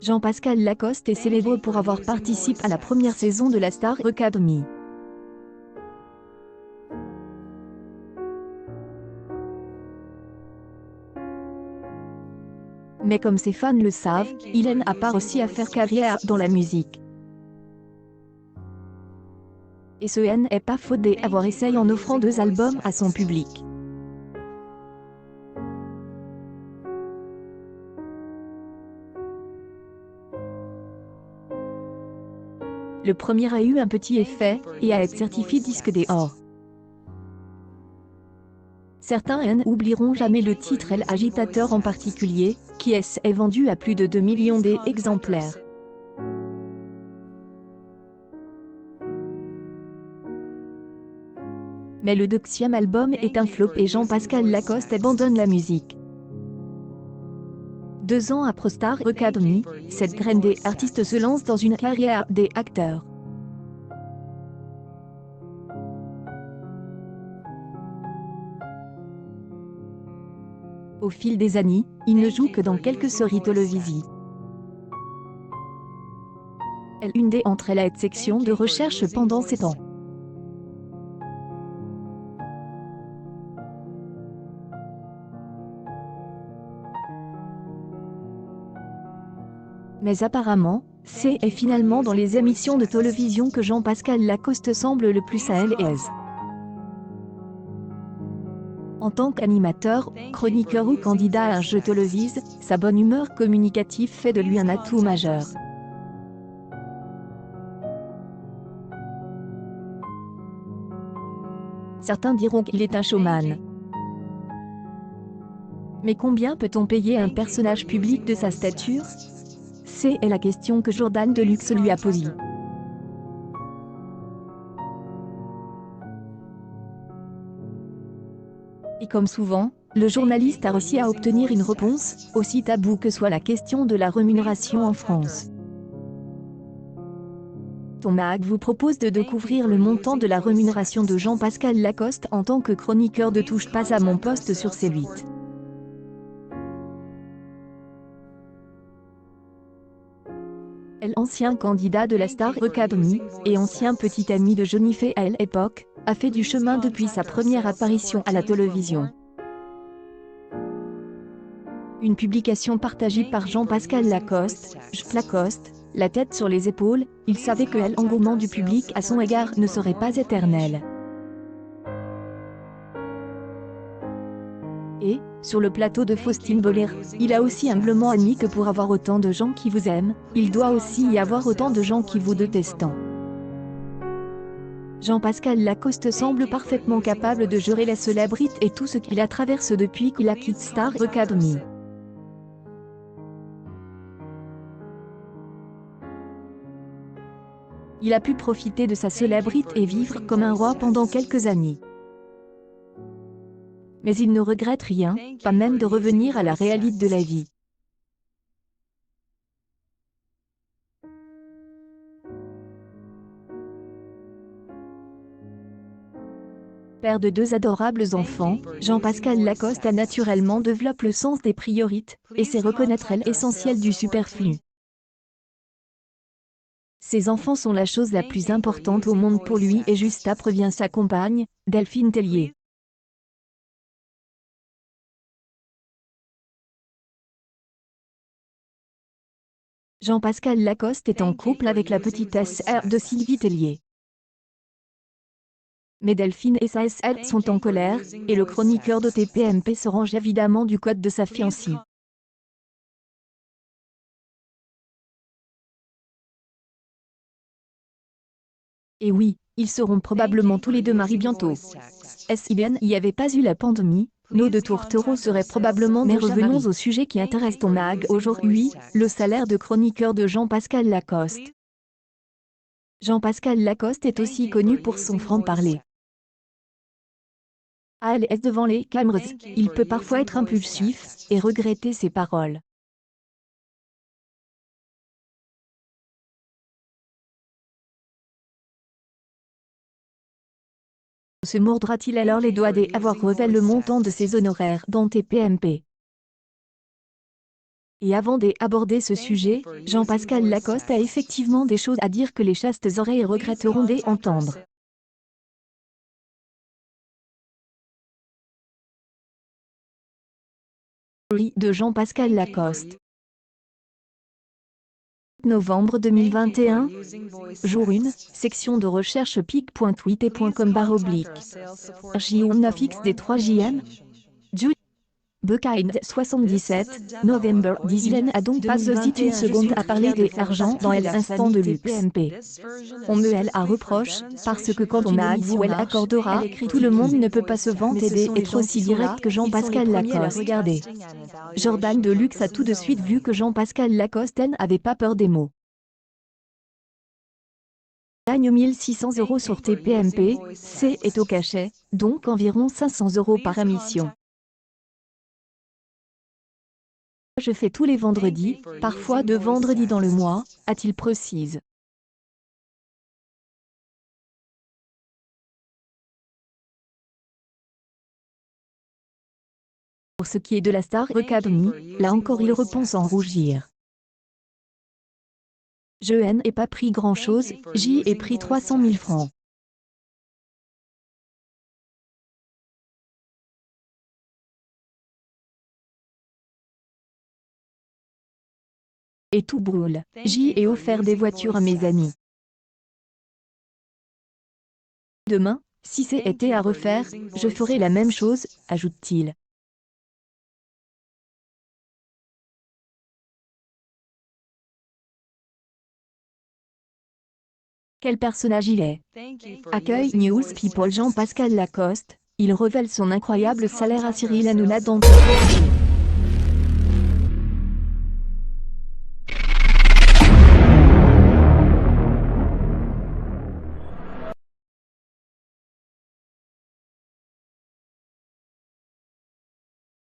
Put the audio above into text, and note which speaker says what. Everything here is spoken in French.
Speaker 1: Jean-Pascal Lacoste est célèbre pour avoir participé à la première saison de la Star Academy. Mais comme ses fans le savent, il aime à part aussi à faire carrière dans la musique. Et ce N est pas faute d'avoir essayé en offrant 2 albums à son public. Le premier a eu un petit effet, et a été certifié disque d'or. Certains n'oublieront jamais le titre El Agitateur en particulier, qui est vendu à plus de 2 millions d'exemplaires. Mais le 2e album est un flop et Jean-Pascal Lacoste abandonne la musique. 2 ans après Star Academy, cette grande artiste se lance dans une carrière d'acteur. Au fil des années, il ne joue que dans quelques séries télévisées. Une des entre elles a section de recherche pendant 7 ans. Mais apparemment, c'est finalement dans les émissions de télévision que Jean-Pascal Lacoste semble le plus à l'aise. En tant qu'animateur, chroniqueur ou candidat à un jeu télévisé, sa bonne humeur communicative fait de lui un atout majeur. Certains diront qu'il est un showman. Mais combien peut-on payer un personnage public de sa stature? C'est la question que Jordan Deluxe lui a posée. Et comme souvent, le journaliste a réussi à obtenir une réponse, aussi taboue que soit la question de la rémunération en France. Ton mag vous propose de découvrir le montant de la rémunération de Jean-Pascal Lacoste en tant que chroniqueur de Touche pas à mon poste sur C8. Ancien candidat de la Star Academy, et ancien petit ami de Jennifer à l'époque, a fait du chemin depuis sa première apparition à la télévision. Une publication partagée par Jean-Pascal Lacoste, Lacoste, la tête sur les épaules, il savait que l'engouement du public à son égard ne serait pas éternel. Et, sur le plateau de Faustine Boller, il a aussi humblement admis que pour avoir autant de gens qui vous aiment, il doit aussi y avoir autant de gens qui vous détestent. Jean-Pascal Lacoste semble parfaitement capable de gérer la célébrité et tout ce qu'il a traversé depuis qu'il a quitté Star Academy. Il a pu profiter de sa célébrité et vivre comme un roi pendant quelques années. Mais il ne regrette rien, pas même de revenir à la réalité de la vie. Père de 2 adorables enfants, Jean-Pascal Lacoste a naturellement développé le sens des priorités, et sait reconnaître l'essentiel du superflu. Ses enfants sont la chose la plus importante au monde pour lui et juste après vient sa compagne, Delphine Tellier. Jean-Pascal Lacoste est en couple avec la petite sœur de Sylvie Tellier. Mais Delphine et sa sœur sont en colère, et le chroniqueur de TPMP se range évidemment du code de sa fiancée. Et oui, ils seront probablement tous les 2 mariés bientôt. Si bien il n'y avait pas eu la pandémie, nos 2 tourtereaux seraient probablement. Mais revenons au sujet qui intéresse ton mag aujourd'hui, le salaire de chroniqueur de Jean-Pascal Lacoste. Jean-Pascal Lacoste est aussi connu pour son franc-parler. À l'aise devant les caméras, il peut parfois être impulsif, et regretter ses paroles. Se mordra-t-il alors les doigts d'avoir révélé le montant de ses honoraires dans TPMP? Et avant d'aborder ce sujet, Jean-Pascal Lacoste a effectivement des choses à dire que les chastes oreilles regretteront d'entendre. De Jean-Pascal Lacoste. Novembre 2021. Jour 1, section de recherche pic.tweet.com/. J9X des 3JM. Bekind 77, November 10 a donc pas hésité une seconde à parler des argent dans l'instant de luxe PMP. On me elle a reproche, parce que quand on a dit où elle accordera, tout le monde ne peut pas se vanter d'être aussi direct que Jean-Pascal Lacoste. Regardez. Jordan de Luxe a tout de suite vu que Jean-Pascal Lacoste n'avait pas peur des mots. Gagne 1600 € sur TPMP, C est au cachet, donc environ 500 € par émission. Je fais tous les vendredis, parfois 2 vendredis dans le mois, a-t-il précise. Pour ce qui est de la Star Academy, là encore il repense en rougir. Je n'ai pas pris grand-chose, j'y ai pris 300 000 francs. Et tout brûle, j'y ai offert des voitures à mes amis. Demain, si c'était à refaire, je ferai la même chose, ajoute-t-il. Quel personnage il est. Accueil News People Jean-Pascal Lacoste, il révèle son incroyable salaire à Cyril Hanouna dans